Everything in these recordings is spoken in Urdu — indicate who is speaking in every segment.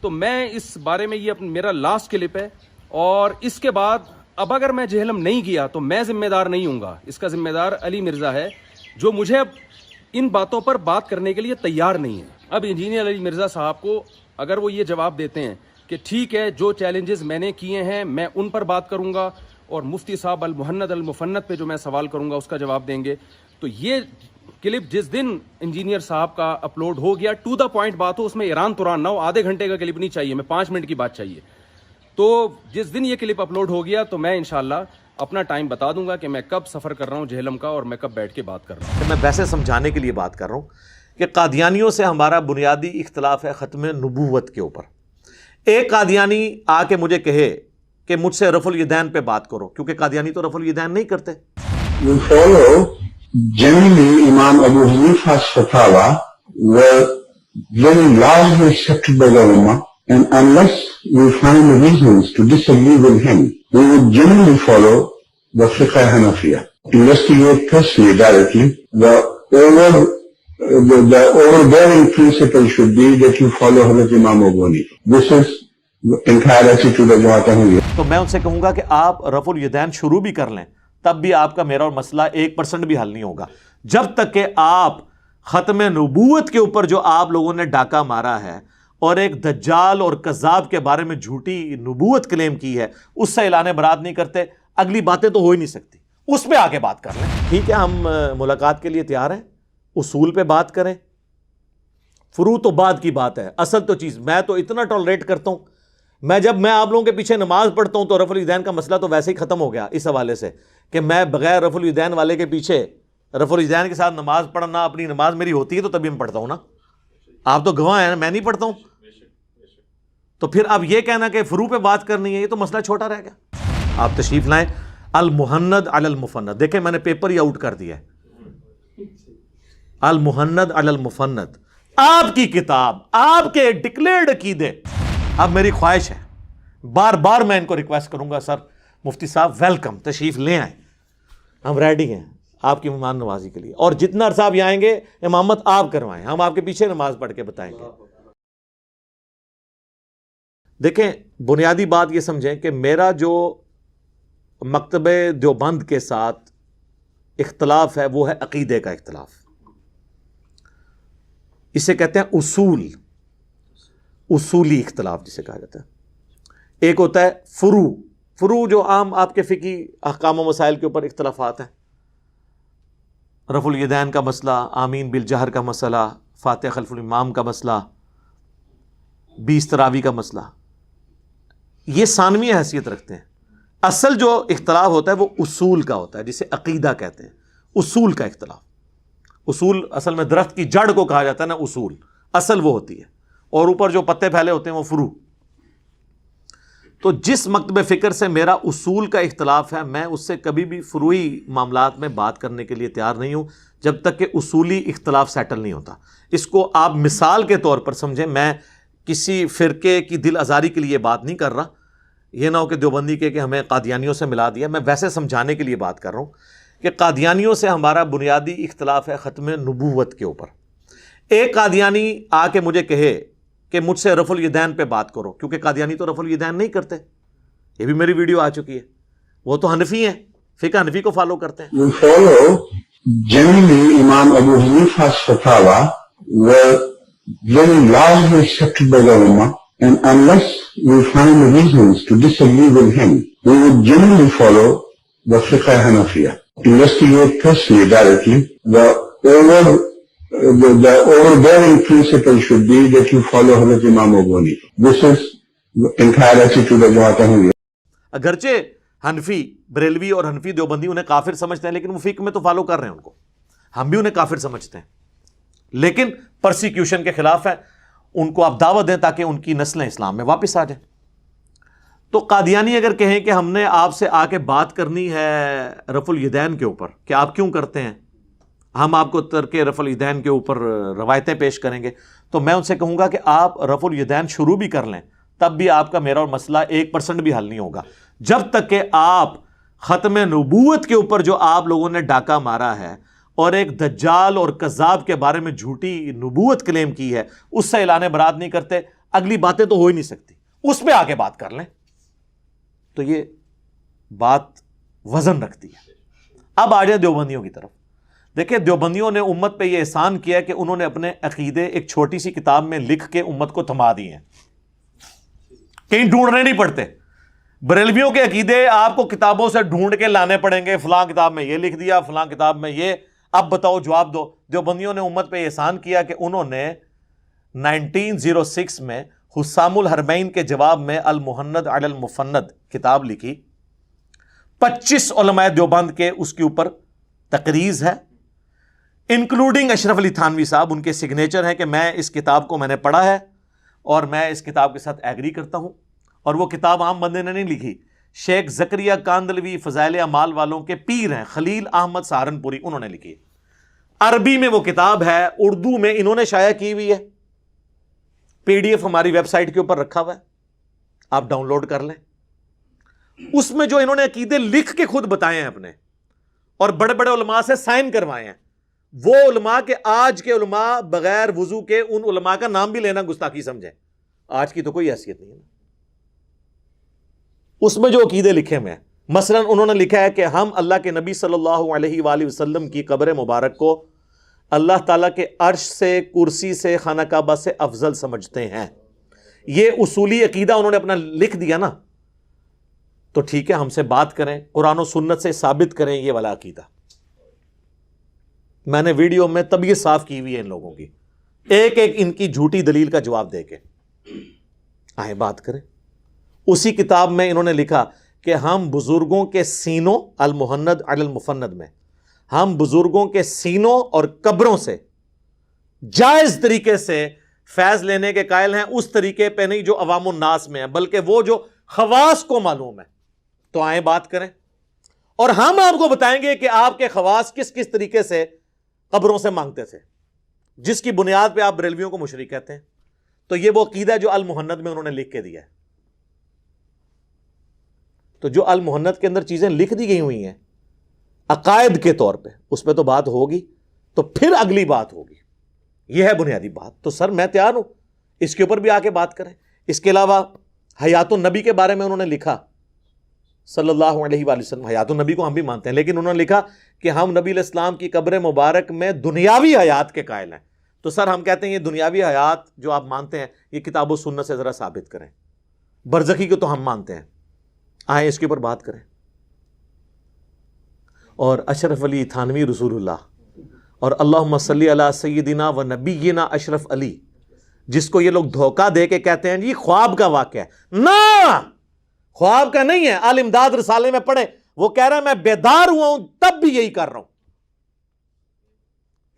Speaker 1: تو میں اس بارے میں یہ میرا لاسٹ کلپ ہے، اور اس کے بعد اب اگر میں جہلم نہیں گیا تو میں ذمہ دار نہیں ہوں گا، اس کا ذمہ دار علی مرزا ہے جو مجھے اب ان باتوں پر بات کرنے کے لیے تیار نہیں ہے۔ اب انجینئر علی مرزا صاحب کو اگر وہ یہ جواب دیتے ہیں کہ ٹھیک ہے جو چیلنجز میں نے کیے ہیں میں ان پر بات کروں گا، اور مفتی صاحب المہند المفند پہ جو میں سوال کروں گا اس کا جواب دیں گے، تو یہ کلپ جس دن انجینئر صاحب کا اپلوڈ ہو گیا، ٹو دا پوائنٹ بات ہو، اس میں ایران توران نہ ہو، آدھے گھنٹے کا کلپ نہیں چاہیے، میں 5 منٹ کی بات چاہیے، تو جس دن یہ کلپ اپلوڈ ہو گیا تو میں انشاءاللہ اپنا ٹائم بتا دوں گا کہ میں کب سفر کر رہا ہوں جہلم کا، اور میں کب بیٹھ کے بات کر رہا ہوں۔
Speaker 2: میں ویسے سمجھانے کے لیے بات کر رہا ہوں کہ قادیانیوں سے ہمارا بنیادی اختلاف ہے ختم نبوت کے اوپر۔ ایک قادیانی آ کے مجھے کہے کہ مجھ سے رفع الیدین پہ بات کرو، کیونکہ قادیانی تو رفع الیدین نہیں کرتے۔
Speaker 3: We follow generally Imam Abu Hanifa's fatwa were very largely accepted by the Ummah, and unless we find reasons to disagree with him, we would generally follow the Fiqh Hanafiya. Investigate personally directly. The overbearing principle should be that you follow Hazrat Imam Abu Hanifa. This is the entire attitude of Jamaat Ahmadiyya.
Speaker 2: تو میں ان سے کہوں گا کہ آپ رفع الیدین شروع بھی کر لیں، تب بھی آپ کا میرا اور مسئلہ 1% بھی حل نہیں ہوگا، جب تک کہ آپ ختم نبوت کے اوپر جو آپ لوگوں نے ڈاکہ مارا ہے اور ایک دجال اور کذاب کے بارے میں جھوٹی نبوت کلیم کی ہے، اس سے اعلان برات نہیں کرتے، اگلی باتیں تو ہو ہی نہیں سکتی، اس پہ آگے بات کر لیں۔ ٹھیک ہے، ہم ملاقات کے لیے تیار ہیں، اصول پہ بات کریں، فروع تو بعد کی بات ہے، اصل تو چیز میں تو اتنا ٹالریٹ کرتا ہوں، جب میں آپ لوگوں کے پیچھے نماز پڑھتا ہوں تو رفع الیدین کا مسئلہ تو ویسے ہی ختم ہو گیا، اس حوالے سے کہ میں بغیر رفع الیدین والے کے پیچھے رفع الیدین کے ساتھ نماز پڑھنا، اپنی نماز میری ہوتی ہے تو تبھی میں پڑھتا ہوں نا، آپ تو گواہ ہیں، میں نہیں پڑھتا ہوں، تو پھر اب یہ کہنا کہ فروع پہ بات کرنی ہے، یہ تو مسئلہ چھوٹا رہ گیا۔ آپ تشریف لائیں، المہند علی المفند، دیکھیں میں نے پیپر ہی آؤٹ کر دیا ہے، المہند علی المفند، آپ کی کتاب، آپ کے ڈکلیئرڈ عقیدے۔ اب میری خواہش ہے، بار بار میں ان کو ریکویسٹ کروں گا، سر مفتی صاحب ویلکم، تشریف لے آئیں، ہم ریڈی ہیں آپ کی مہمان نوازی کے لیے، اور جتنا عرصہ آپ آئیں گے امامت آپ کروائیں، ہم آپ کے پیچھے نماز پڑھ کے بتائیں گے۔ دیکھیں بنیادی بات یہ سمجھیں کہ میرا جو مکتب دیوبند کے ساتھ اختلاف ہے وہ ہے عقیدے کا اختلاف، اسے کہتے ہیں اصولی اختلاف جسے کہا جاتا ہے۔ ایک ہوتا ہے فروع جو عام آپ کے فقہی احکام و مسائل کے اوپر اختلافات ہیں، رفع الیدین کا مسئلہ، آمین بالجہر کا مسئلہ، فاتحہ خلف الامام کا مسئلہ، 20 تراویح کا مسئلہ، یہ ثانوی حیثیت رکھتے ہیں۔ اصل جو اختلاف ہوتا ہے وہ اصول کا ہوتا ہے، جسے عقیدہ کہتے ہیں، اصول کا اختلاف۔ اصول اصل میں درخت کی جڑ کو کہا جاتا ہے نا، اصول اصل وہ ہوتی ہے، اور اوپر جو پتے پھیلے ہوتے ہیں وہ فروع۔ تو جس مکتب فکر سے میرا اصول کا اختلاف ہے، میں اس سے کبھی بھی فروعی معاملات میں بات کرنے کے لیے تیار نہیں ہوں جب تک کہ اصولی اختلاف سیٹل نہیں ہوتا۔ اس کو آپ مثال کے طور پر سمجھیں، میں کسی فرقے کی دل آزاری کے لیے بات نہیں کر رہا، یہ نہ ہو کہ دیوبندی کہ ہمیں قادیانیوں سے ملا دیا، میں ویسے سمجھانے کے لیے بات کر رہا ہوں کہ قادیانیوں سے ہمارا بنیادی اختلاف ہے ختم نبوت کے اوپر۔ ایک قادیانی آ کے مجھے کہے کہ مجھ سے رفع الیدین پہ بات کرو، کیونکہ قادیانی تو رفع الیدین نہیں کرتے، یہ بھی میری ویڈیو آ چکی ہے، وہ تو حنفی ہیں، فقہ حنفی کو فالو کرتے ہیں۔
Speaker 3: We follow generally Imam Abu Hanifa's fatwa were very largely accepted by the Ummah, and unless we find reasons to disagree with him, we would generally follow the Fiqh Hanafiya. Investigate personally directly. The overbearing principle should be that you follow Hazrat Imam Abu Hanifa. This is the entire attitude of Jamaat Ahmadiyya.
Speaker 2: اگرچہ حنفی بریلوی اور حنفی دیوبندی انہیں کافر سمجھتے ہیں، لیکن وہ فقہ میں تو فالو کر رہے ہیں ان کو، ہم بھی انہیں کافر سمجھتے ہیں، لیکن پرسیکیوشن کے خلاف ہے، ان کو آپ دعوت دیں تاکہ ان کی نسلیں اسلام میں واپس آ جائیں۔ تو قادیانی اگر کہیں کہ ہم نے آپ سے آ کے بات کرنی ہے رفع الیدین کے اوپر کہ آپ کیوں کرتے ہیں، ہم آپ کو ترک رفع الیدین کے اوپر روایتیں پیش کریں گے، تو میں ان سے کہوں گا کہ آپ رفع الیدین شروع بھی کر لیں، تب بھی آپ کا میرا اور مسئلہ 1% بھی حل نہیں ہوگا، جب تک کہ آپ ختم نبوت کے اوپر جو آپ لوگوں نے ڈاکہ مارا ہے اور ایک دجال اور کذاب کے بارے میں جھوٹی نبوت کلیم کی ہے، اس سے اعلان برات نہیں کرتے، اگلی باتیں تو ہو ہی نہیں سکتی، اس پہ آ کے بات کر لیں، تو یہ بات وزن رکھتی ہے۔ اب آ جائیں دیوبندیوں کی طرف۔ دیکھیں دیوبندیوں نے امت پہ یہ احسان کیا کہ انہوں نے اپنے عقیدے ایک چھوٹی سی کتاب میں لکھ کے امت کو تھما دیے ہیں، کہیں ڈھونڈنے نہیں پڑتے۔ بریلویوں کے عقیدے آپ کو کتابوں سے ڈھونڈ کے لانے پڑیں گے، فلاں کتاب میں یہ لکھ دیا، فلاں کتاب میں یہ، اب بتاؤ جواب دو۔ دیوبندیوں نے امت پہ احسان کیا کہ انہوں نے 1906 میں حسام الحرمین کے جواب میں المحند علی المفند کتاب لکھی، 25 علماء دیوبند کے اس کے اوپر تقریز ہے، انکلوڈنگ اشرف علی تھانوی صاحب، ان کے سگنیچر ہیں کہ میں اس کتاب کو میں نے پڑھا ہے اور میں اس کتاب کے ساتھ ایگری کرتا ہوں۔ اور وہ کتاب عام بندے نے نہیں لکھی، شیخ زکریا کاندلوی فضائل اعمال والوں کے پیر ہیں خلیل احمد سہارنپوری، انہوں نے لکھی۔ عربی میں وہ کتاب ہے، اردو میں انہوں نے شائع کی ہوئی ہے، PDF ہماری ویب سائٹ کے اوپر رکھا ہوا ہے، آپ ڈاؤن لوڈ کر لیں۔ اس میں جو انہوں نے عقیدے لکھ کے خود بتائے ہیں اپنے، اور بڑے بڑے علماء سے سائن کروائے ہیں، وہ علماء کے آج کے علماء بغیر وضو کے ان علماء کا نام بھی لینا گستاخی سمجھیں، آج کی تو کوئی حیثیت نہیں ہے۔ اس میں جو عقیدے لکھے ہوئے ہیں، مثلا انہوں نے لکھا ہے کہ ہم اللہ کے نبی صلی اللہ علیہ وآلہ وسلم کی قبر مبارک کو اللہ تعالیٰ کے عرش سے، کرسی سے، خانہ کعبہ سے افضل سمجھتے ہیں۔ یہ اصولی عقیدہ انہوں نے اپنا لکھ دیا نا، تو ٹھیک ہے، ہم سے بات کریں، قرآن و سنت سے ثابت کریں یہ والا عقیدہ۔ میں نے ویڈیو میں طبیعت صاف کی ہوئی ہے ان لوگوں کی، ایک ایک ان کی جھوٹی دلیل کا جواب دے کے آئیں بات کریں۔ اسی کتاب میں انہوں نے لکھا کہ ہم بزرگوں کے سینوں، المحند علی المفند میں، ہم بزرگوں کے سینوں اور قبروں سے جائز طریقے سے فیض لینے کے قائل ہیں، اس طریقے پہ نہیں جو عوام الناس میں ہے، بلکہ وہ جو خواص کو معلوم ہے۔ تو آئیں بات کریں، اور ہم آپ کو بتائیں گے کہ آپ کے خواص کس کس طریقے سے قبروں سے مانگتے تھے، جس کی بنیاد پہ آپ بریلویوں کو مشرک کہتے ہیں۔ تو یہ وہ عقیدہ جو المحند میں انہوں نے لکھ کے دیا ہے۔ تو جو المحند کے اندر چیزیں لکھ دی گئی ہوئی ہیں عقائد کے طور پہ، اس پہ تو بات ہوگی، تو پھر اگلی بات ہوگی، یہ ہے بنیادی بات۔ تو سر میں تیار ہوں اس کے اوپر بھی آ کے بات کریں۔ اس کے علاوہ حیات النبی کے بارے میں انہوں نے لکھا، صلی اللہ علیہ وآلہ وسلم، حیات النبی کو ہم بھی مانتے ہیں، لیکن انہوں نے لکھا کہ ہم نبی علیہ السلام کی قبر مبارک میں دنیاوی حیات کے قائل ہیں۔ تو سر ہم کہتے ہیں یہ دنیاوی حیات جو آپ مانتے ہیں، یہ کتاب و سنت سے ذرا ثابت کریں۔ برزخی کو تو ہم مانتے ہیں، آئیں اس کے اوپر بات کریں۔ اور اشرف علی تھانوی رسول اللہ، اور اللہم صلی علی سیدنا و نبینا اشرف علی، جس کو یہ لوگ دھوکہ دے کے کہتے ہیں جی خواب کا واقعہ ہے، نہ خواب کا نہیں ہے۔ آل امداد رسالے میں پڑھیں، وہ کہہ رہا ہے میں بیدار ہوا ہوں تب بھی یہی کر رہا ہوں۔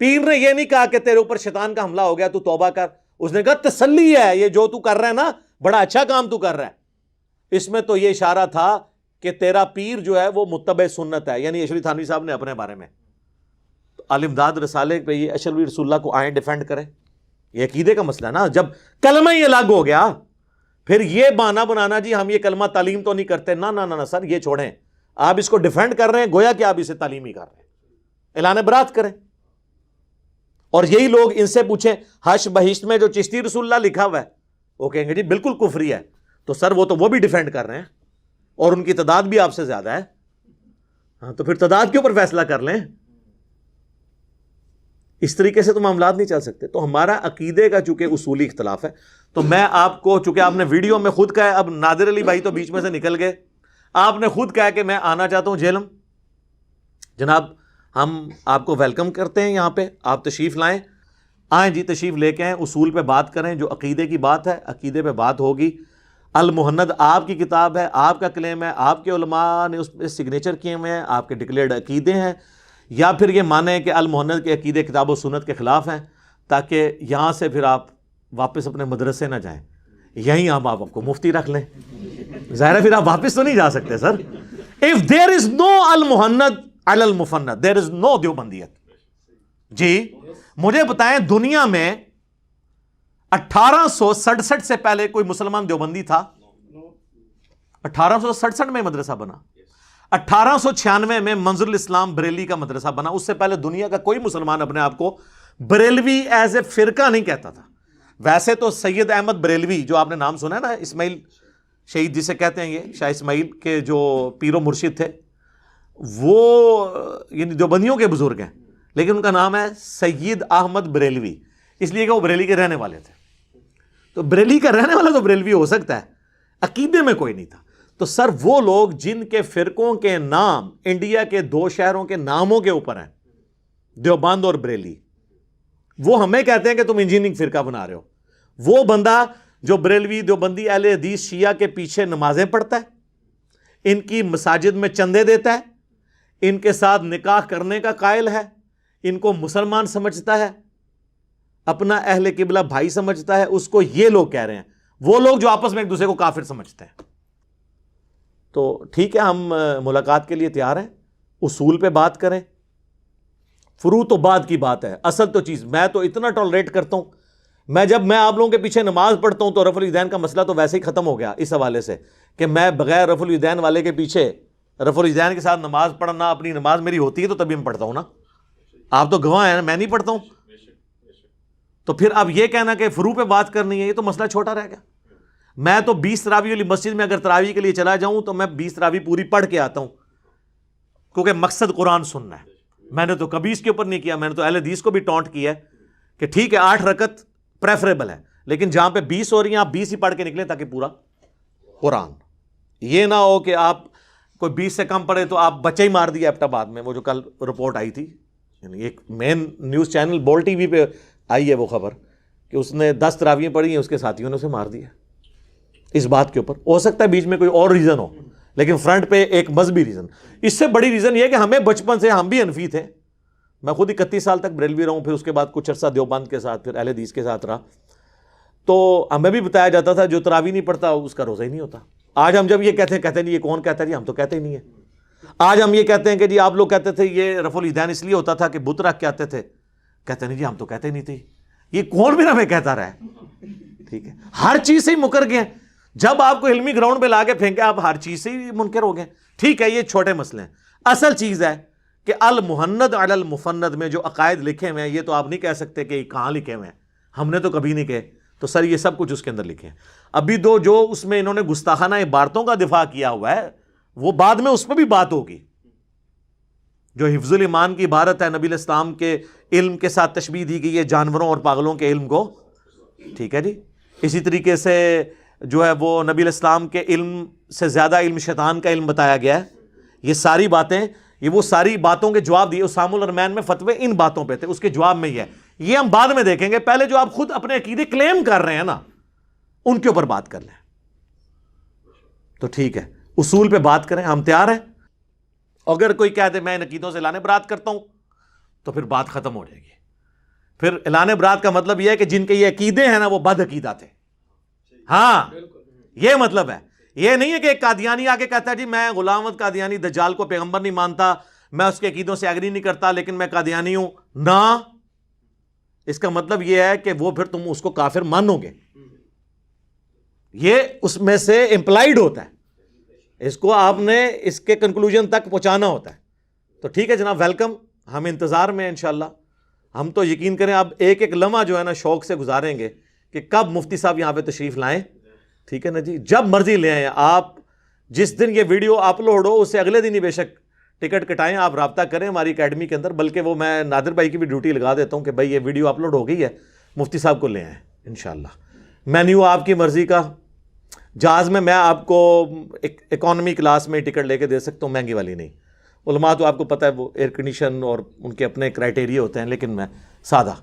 Speaker 2: پیر نے یہ نہیں کہا کہ تیرے اوپر شیطان کا حملہ ہو گیا تو توبہ کر، اس نے کہا تسلی ہے، یہ جو تو کر رہا ہے نا بڑا اچھا کام تو کر رہا ہے۔ اس میں تو یہ اشارہ تھا کہ تیرا پیر جو ہے وہ متبع سنت ہے، یعنی اشرف تھانوی صاحب نے اپنے بارے میں آل امداد رسالے پہ یہ اشرف رسول اللہ کو آئیں ڈیفینڈ کریں۔ یہ عقیدے کا مسئلہ ہے نا، جب کلمہ ہی الگ ہو گیا پھر یہ بہانہ بنانا جی ہم یہ کلمہ تعلیم تو نہیں کرتے، نہ نہ نہ سر، یہ چھوڑیں، آپ اس کو ڈیفینڈ کر رہے ہیں گویا کہ آپ اسے تعلیم ہی کر رہے ہیں، اعلان برات کریں۔ اور یہی لوگ ان سے پوچھیں حش بہشت میں جو چشتی رسول اللہ لکھا ہوا ہے، وہ کہیں گے جی بالکل کفری ہے، تو سر وہ بھی ڈیفینڈ کر رہے ہیں اور ان کی تعداد بھی آپ سے زیادہ ہے، ہاں تو پھر تعداد کے اوپر فیصلہ کر لیں۔ اس طریقے سے تو معاملات نہیں چل سکتے۔ تو ہمارا عقیدے کا چونکہ اصولی اختلاف ہے، تو میں آپ کو، چونکہ آپ نے ویڈیو میں خود کہا ہے، اب نادر علی بھائی تو بیچ میں سے نکل گئے، آپ نے خود کہا کہ میں آنا چاہتا ہوں جہلم، جناب ہم آپ کو ویلکم کرتے ہیں یہاں پہ، آپ تشریف لائیں، آئیں جی تشریف لے کے آئیں، اصول پہ بات کریں، جو عقیدے کی بات ہے عقیدے پہ بات ہوگی۔ المحند آپ کی کتاب ہے، آپ کا کلیم ہے، آپ کے علماء نے اس پہ سگنیچر کیے ہوئے ہیں، آپ کے ڈکلیئرڈ عقیدے ہیں، یا پھر یہ مانیں کہ المحند کے عقیدے کتاب و سنت کے خلاف ہیں، تاکہ یہاں سے پھر آپ واپس اپنے مدرسے نہ جائیں، یہیں آپ کو مفتی رکھ لیں، ظاہر ہے پھر آپ واپس تو نہیں جا سکتے سر۔ If there is no Al Muhannad Ali Al Mufannad there is no دیوبندیت۔ جی مجھے بتائیں دنیا میں 1867 سے پہلے کوئی مسلمان دیوبندی تھا؟ 1867 میں مدرسہ بنا، 1896 میں منظر الاسلام بریلی کا مدرسہ بنا، اس سے پہلے دنیا کا کوئی مسلمان اپنے آپ کو بریلوی ایز اے فرقہ نہیں کہتا تھا۔ ویسے تو سید احمد بریلوی جو آپ نے نام سنا ہے نا، اسماعیل شہید جسے کہتے ہیں، یہ شاہ اسماعیل کے جو پیر و مرشد تھے، وہ یعنی دیوبندیوں کے بزرگ ہیں، لیکن ان کا نام ہے سید احمد بریلوی، اس لیے کہ وہ بریلی کے رہنے والے تھے. تو بریلی کا رہنے والا تو بریلوی ہو سکتا ہے، عقیدے میں کوئی نہیں تھا. تو سر وہ لوگ جن کے فرقوں کے نام انڈیا کے 2 شہروں کے ناموں کے اوپر ہیں، دیوبند اور بریلی، وہ ہمیں کہتے ہیں کہ تم انجینئرنگ فرقہ بنا رہے ہو. وہ بندہ جو بریلوی دیوبندی اہل حدیث شیعہ کے پیچھے نمازیں پڑھتا ہے، ان کی مساجد میں چندے دیتا ہے، ان کے ساتھ نکاح کرنے کا قائل ہے، ان کو مسلمان سمجھتا ہے، اپنا اہل قبلہ بھائی سمجھتا ہے، اس کو یہ لوگ کہہ رہے ہیں. وہ لوگ جو آپس میں ایک دوسرے کو کافر سمجھتے ہیں. تو ٹھیک ہے، ہم ملاقات کے لیے تیار ہیں، اصول پہ بات کریں. فروع تو بعد کی بات ہے، اصل تو چیز میں تو اتنا ٹالریٹ کرتا ہوں. جب میں آپ لوگوں کے پیچھے نماز پڑھتا ہوں تو رفع الیدین کا مسئلہ تو ویسے ہی ختم ہو گیا اس حوالے سے کہ میں بغیر رفع الیدین والے کے پیچھے رفع الیدین کے ساتھ نماز پڑھنا، اپنی نماز میری ہوتی ہے تو تبھی میں پڑھتا ہوں نا. آپ تو گواہ ہیں نا، میں نہیں پڑھتا ہوں. تو پھر اب یہ کہنا کہ فروع پہ بات کرنی ہے، یہ تو مسئلہ چھوٹا رہ گیا. میں تو 20 تراویح والی مسجد میں اگر تراویح کے لیے چلا جاؤں تو میں 20 تراویح پوری پڑھ کے آتا ہوں، کیونکہ مقصد قرآن سننا ہے. میں نے تو کبھی اس کے اوپر نہیں کیا. میں نے تو اہل حدیث کو بھی ٹونٹ کیا ہے کہ ٹھیک ہے 8 رکعت پریفریبل ہے، لیکن جہاں پہ 20 ہو رہی ہیں آپ 20 ہی پڑھ کے نکلیں تاکہ پورا قرآن. یہ نہ ہو کہ آپ کوئی 20 سے کم پڑھے تو آپ بچہ ہی مار دیا ایبٹ آباد میں. وہ جو کل رپورٹ آئی تھی، یعنی ایک مین نیوز چینل بول ٹی وی پہ آئی ہے وہ خبر کہ اس نے 10 تراویحیں پڑھی ہیں، اس کے ساتھیوں نے اسے مار دیا اس بات کے اوپر. ہو سکتا ہے بیچ میں کوئی اور ریزن ہو، لیکن فرنٹ پہ ایک مذہبی ریزن. اس سے بڑی ریزن یہ کہ ہمیں بچپن سے ہم بھی حنفی تھے. میں خود 31 سال تک بریلوی رہا ہوں، پھر اس کے بعد کچھ عرصہ دیوبند کے ساتھ، پھر اہل حدیث کے ساتھ رہا. تو ہمیں بھی بتایا جاتا تھا جو تراویح نہیں پڑھتا اس کا روزہ ہی نہیں ہوتا. آج ہم جب یہ کہتے نہیں، یہ کون کہتا ہے جی؟ ہم تو کہتے ہی نہیں ہیں. آج ہم یہ کہتے ہیں کہ جی آپ لوگ کہتے تھے یہ رفع الیدین اس لیے ہوتا تھا کہ بت رکھ کے آتے تھے، کہتے نہیں جی ہم تو کہتے ہی نہیں تھے. یہ کون بھی ہمیں کہتا رہا ہے؟ ٹھیک ہے، ہر چیز سے ہی مکر گئے. جب آپ کو علمی گراؤنڈ پہ لا کے پھینکے آپ ہر چیز سے ہی منکر ہو گئے. ٹھیک ہے، یہ چھوٹے مسئلے ہیں. اصل چیز ہے کہ المحند علی المفند میں جو عقائد لکھے ہوئے ہیں، یہ تو آپ نہیں کہہ سکتے کہ یہ کہاں لکھے ہوئے ہیں، ہم نے تو کبھی نہیں کہے. تو سر یہ سب کچھ اس کے اندر لکھے ہیں. ابھی جو اس میں انہوں نے گستاخانہ عبارتوں کا دفاع کیا ہوا ہے، وہ بعد میں اس پہ بھی بات ہوگی. جو حفظ الایمان کی عبارت ہے، نبی علیہ السلام کے علم کے ساتھ تشبیہ دی گئی ہے جانوروں اور پاگلوں کے علم کو. ٹھیک ہے جی. اسی طریقے سے جو ہے وہ نبی علیہ السلام کے علم سے زیادہ علم شیطان کا علم بتایا گیا ہے. یہ ساری باتیں، یہ وہ ساری باتوں کے جواب دیے. اسام الارمین میں فتوے ان باتوں پہ تھے، اس کے جواب میں یہ ہم بعد میں دیکھیں گے. پہلے جو آپ خود اپنے عقیدے کلیم کر رہے ہیں نا، ان کے اوپر بات کر لیں. تو ٹھیک ہے، اصول پہ بات کریں، ہم تیار ہیں. اگر کوئی کہہ دے میں ان عقیدوں سے اعلان برات کرتا ہوں تو پھر بات ختم ہو جائے گی. پھر اعلان برات کا مطلب یہ ہے کہ جن کے یہ عقیدے ہیں نا وہ بد عقیدہ تھے. ہاں یہ مطلب ہے. یہ نہیں ہے کہ ایک قادیانی آ کے کہتا ہے جی میں غلام احمد قادیانی دجال کو پیغمبر نہیں مانتا، میں اس کے عقیدوں سے ایگری نہیں کرتا، لیکن میں قادیانی ہوں. نہ، اس کا مطلب یہ ہے کہ وہ پھر تم اس کو کافر مانو گے. یہ اس میں سے امپلائیڈ ہوتا ہے. اس کو آپ نے اس کے کنکلوژن تک پہنچانا ہوتا ہے. تو ٹھیک ہے جناب، ویلکم. ہم انتظار میں ہیں انشاءاللہ. ہم تو یقین کریں اب ایک ایک لمحہ جو ہے نا شوق سے گزاریں گے کہ کب مفتی صاحب یہاں پہ تشریف لائیں. ٹھیک ہے نا جی، جب مرضی لے آئیں. آپ جس دن یہ ویڈیو اپلوڈ ہو اس سے اگلے دن ہی بے شک ٹکٹ کٹائیں، آپ رابطہ کریں ہماری اکیڈمی کے اندر. بلکہ وہ میں نادر بھائی کی بھی ڈیوٹی لگا دیتا ہوں کہ بھائی یہ ویڈیو اپلوڈ ہو گئی ہے، مفتی صاحب کو لے آئیں انشاءاللہ. مینیو آپ کی مرضی کا. جہاز میں آپ کو اکانومی کلاس میں ٹکٹ لے کے دے سکتا ہوں، مہنگی والی نہیں. علماء تو آپ کو پتہ ہے وہ ایئر کنڈیشن اور ان کے اپنے کرائٹیریا ہوتے ہیں، لیکن میں سادہ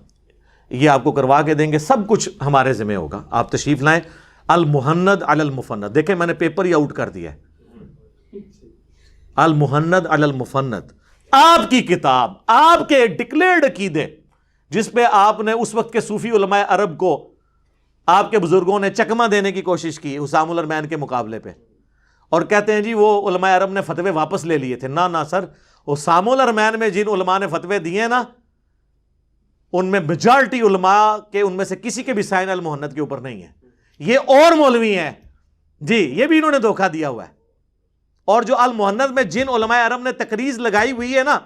Speaker 2: یہ آپ کو کروا کے دیں گے. سب کچھ ہمارے ذمہ ہوگا. آپ تشریف لائیں. المحند علی المفند، دیکھیں میں نے پیپر ہی آؤٹ کر دیا ہے. المحند علی المفند آپ کی کتاب، آپ کے ڈکلیئرڈ عقیدے جس پہ آپ نے اس وقت کے صوفی علماء عرب کو آپ کے بزرگوں نے چکمہ دینے کی کوشش کی حسام الارمین کے مقابلے پہ، اور کہتے ہیں جی وہ علماء عرب نے فتوے واپس لے لیے تھے. نہ سر، حسام الارمین میں جن علماء نے فتوے دیے نا ان میں میجارٹی علماء کے ان میں سے کسی کے بھی سائن المحند کے اوپر نہیں ہے. یہ اور مولوی ہیں جی، یہ بھی انہوں نے دھوکہ دیا ہوا ہے. اور جو المحند میں جن علماء عرب نے تقریض لگائی ہوئی ہے نا،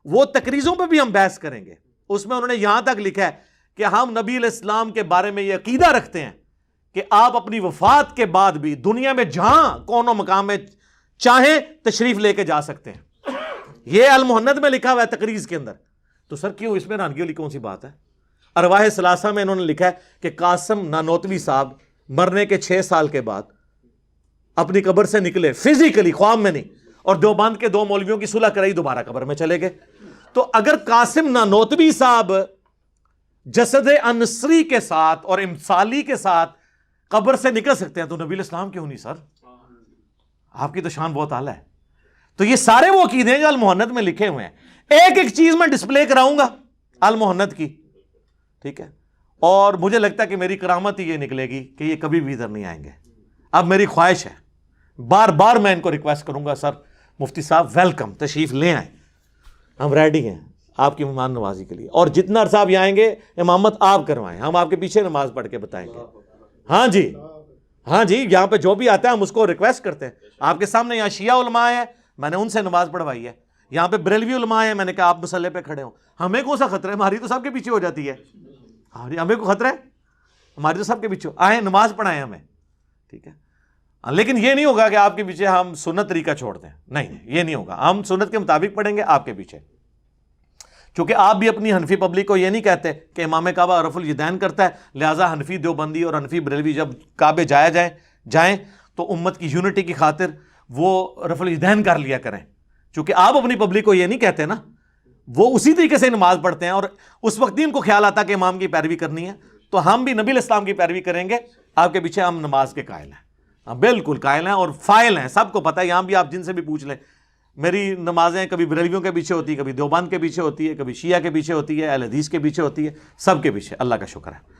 Speaker 2: وہ تقریضوں پہ بھی ہم بحث کریں گے. اس میں انہوں نے یہاں تک لکھا ہے کہ ہم نبی علیہ السلام کے بارے میں یہ عقیدہ رکھتے ہیں کہ آپ اپنی وفات کے بعد بھی دنیا میں جہاں کون و مقام میں چاہیں تشریف لے کے جا سکتے ہیں. یہ المہند میں لکھا ہوا ہے تقریض کے اندر. تو سر کیوں اس میں رانگی والی کون سی بات ہے؟ ارواح ثلاثہ میں انہوں نے لکھا ہے کہ قاسم نانوتوی صاحب مرنے کے 6 سال کے بعد اپنی قبر سے نکلے فزیکلی، خواب میں نہیں، اور دیوبند کے 2 مولویوں کی صلح کرائی، دوبارہ قبر میں چلے گئے. تو اگر قاسم نانوتوی صاحب جسد انصری کے ساتھ اور امثالی کے ساتھ قبر سے نکل سکتے ہیں تو نبی الاسلام کیوں نہیں؟ سر آپ کی تو شان بہت اعلیٰ ہے. تو یہ سارے وہ عقیدے ہیں جو المہند میں لکھے ہوئے ہیں. ایک ایک چیز میں ڈسپلے کراؤں گا المہند کی، ٹھیک ہے؟ اور مجھے لگتا ہے کہ میری کرامت ہی یہ نکلے گی کہ یہ کبھی بھی ادھر نہیں آئیں گے. اب میری خواہش ہے، بار بار میں ان کو ریکویسٹ کروں گا، سر مفتی صاحب ویلکم، تشریف لے آئیں، ہم ریڈی ہیں آپ کی مہمان نوازی کے لیے. اور جتنا عرصہ آپ آئیں گے امامت آپ کروائیں، ہم آپ کے پیچھے نماز پڑھ کے بتائیں گے. ہاں جی، ہاں جی، یہاں پہ جو بھی آتا ہے ہم اس کو ریکویسٹ کرتے ہیں. آپ کے سامنے یہاں شیعہ علماء ہیں، میں نے ان سے نماز پڑھوائی ہے. یہاں پہ بریلوی علماء ہیں، میں نے کہا آپ مسلح پہ کھڑے ہوں. ہمیں کون سا خطرہ ہے؟ ہماری تو سب کے پیچھے ہو جاتی ہے. ہمیں کو خطرہ ہے؟ ہماری تو سب کے پیچھے آئیں، نماز پڑھائیں ہمیں، ٹھیک ہے؟ لیکن یہ نہیں ہوگا کہ آپ کے پیچھے ہم سنت طریقہ چھوڑ دیں. نہیں، یہ نہیں ہوگا. ہم سنت کے مطابق پڑھیں گے آپ کے پیچھے. چونکہ آپ بھی اپنی حنفی پبلک کو یہ نہیں کہتے کہ امام کعبہ رفع الیدین کرتا ہے، لہٰذا حنفی دیوبندی اور حنفی بریلوی جب کعبے جائیں تو امت کی یونٹی کی خاطر وہ رفع الیدین کر لیا کریں. چونکہ آپ اپنی پبلک کو یہ نہیں کہتے نا، وہ اسی طریقے سے نماز پڑھتے ہیں، اور اس وقت ان کو خیال آتا کہ امام کی پیروی کرنی ہے. تو ہم بھی نبی علیہ السلام کی پیروی کریں گے. آپ کے پیچھے ہم نماز کے قائل ہیں، ہم بالکل قائل ہیں اور فائل ہیں. سب کو پتہ ہے، یہاں بھی آپ جن سے بھی پوچھ لیں، میری نمازیں کبھی بریلویوں کے پیچھے ہوتی ہے، کبھی دیوبند کے پیچھے ہوتی ہے، کبھی شیعہ کے پیچھے ہوتی ہے، اہل حدیث کے پیچھے ہوتی ہے، سب کے پیچھے. اللہ کا شکر ہے.